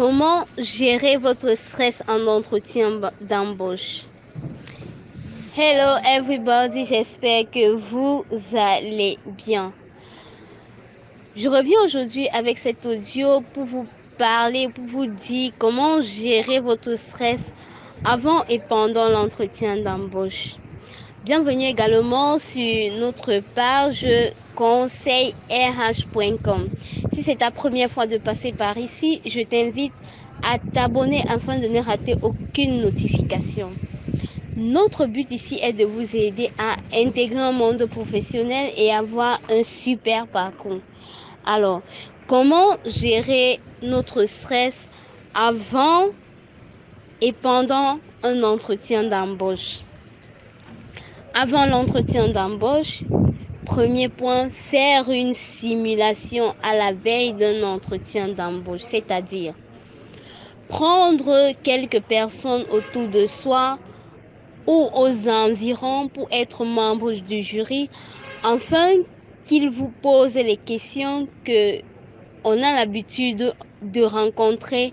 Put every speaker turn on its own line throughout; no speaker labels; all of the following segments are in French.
Comment gérer votre stress en entretien d'embauche? Hello everybody, j'espère que vous allez bien. Je reviens aujourd'hui avec cet audio pour vous parler, pour vous dire comment gérer votre stress avant et pendant l'entretien d'embauche. Bienvenue également sur notre page conseilrh.com. Si c'est ta première fois de passer par ici, je t'invite à t'abonner afin de ne rater aucune notification. Notre but ici est de vous aider à intégrer un monde professionnel et avoir un super parcours. Alors, comment gérer notre stress avant et pendant un entretien d'embauche? Avant l'entretien d'embauche, premier point, faire une simulation à la veille d'un entretien d'embauche, c'est-à-dire prendre quelques personnes autour de soi ou aux environs pour être membre du jury, afin qu'ils vous posent les questions que on a l'habitude de rencontrer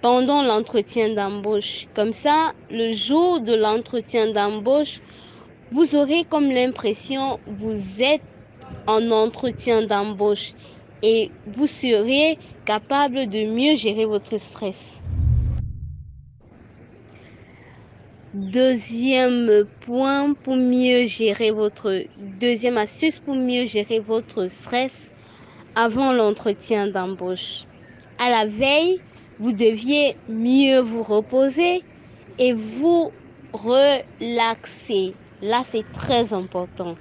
pendant l'entretien d'embauche. Comme ça, le jour de l'entretien d'embauche, vous aurez comme l'impression que vous êtes en entretien d'embauche et vous serez capable de mieux gérer votre stress. Deuxième point pour mieux gérer deuxième astuce pour mieux gérer votre stress avant l'entretien d'embauche. À la veille, vous deviez mieux vous reposer et vous relaxer. Là, c'est très important.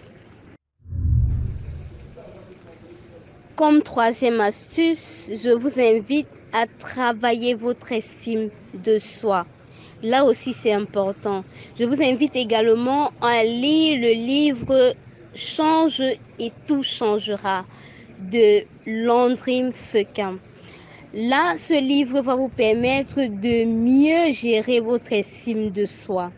Comme troisième astuce, je vous invite à travailler votre estime de soi. Là aussi, c'est important. Je vous invite également à lire le livre Change et tout changera de Landry Feuquin. Là, ce livre va vous permettre de mieux gérer votre estime de soi.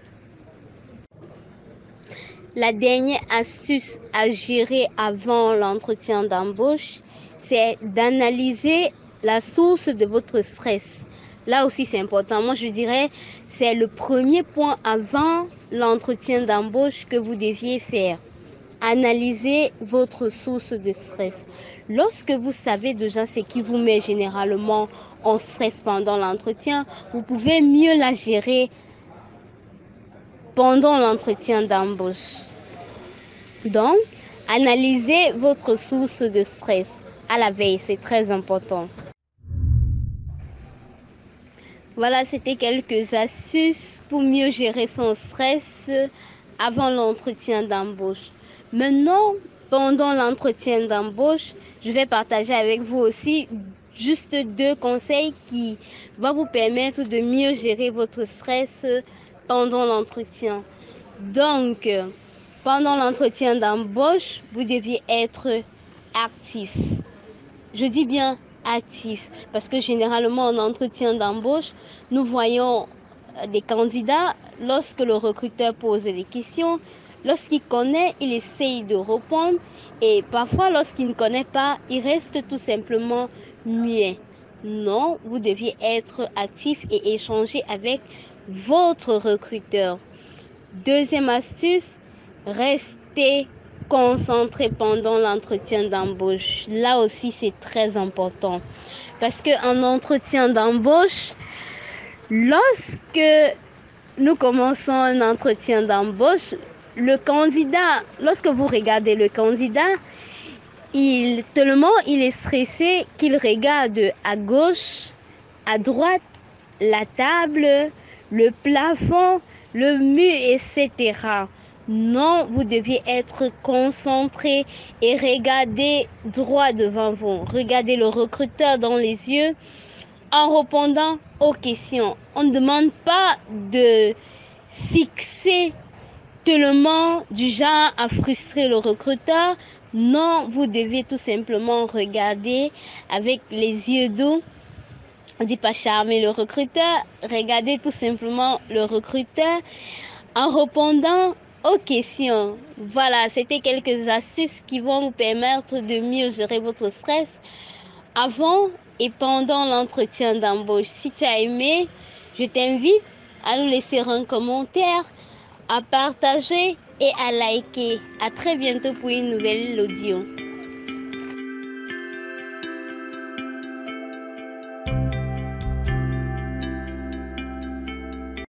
La dernière astuce à gérer avant l'entretien d'embauche, c'est d'analyser la source de votre stress. Là aussi, c'est important. Moi, je dirais, c'est le premier point avant l'entretien d'embauche que vous deviez faire. Analysez votre source de stress. Lorsque vous savez déjà ce qui vous met généralement en stress pendant l'entretien, vous pouvez mieux la gérer pendant l'entretien d'embauche. Donc, analysez votre source de stress à la veille, c'est très important. Voilà, c'était quelques astuces pour mieux gérer son stress avant l'entretien d'embauche. Maintenant, pendant l'entretien d'embauche, je vais partager avec vous aussi juste 2 conseils qui vont vous permettre de mieux gérer votre stress pendant l'entretien. Donc, pendant l'entretien d'embauche, vous deviez être actif. Je dis bien actif parce que généralement en entretien d'embauche, nous voyons des candidats lorsque le recruteur pose des questions. Lorsqu'il connaît, il essaye de répondre et parfois lorsqu'il ne connaît pas, il reste tout simplement muet. Non, vous deviez être actif et échanger avec votre recruteur. Deuxième astuce, restez concentré pendant l'entretien d'embauche. Là aussi, c'est très important. Parce qu'en entretien d'embauche, lorsque nous commençons un entretien d'embauche, lorsque vous regardez le candidat, tellement il est stressé qu'il regarde à gauche, à droite, la table, le plafond, le mur, etc. Non, vous deviez être concentré et regarder droit devant vous. Regardez le recruteur dans les yeux en répondant aux questions. On ne demande pas de fixer tellement du genre à frustrer le recruteur. Non, vous devez tout simplement regarder avec les yeux doux. On ne dit pas charmer le recruteur. Regardez tout simplement le recruteur en répondant aux questions. Voilà, c'était quelques astuces qui vont vous permettre de mieux gérer votre stress avant et pendant l'entretien d'embauche. Si tu as aimé, je t'invite à nous laisser un commentaire, à partager et à liker. À très bientôt pour une nouvelle audio.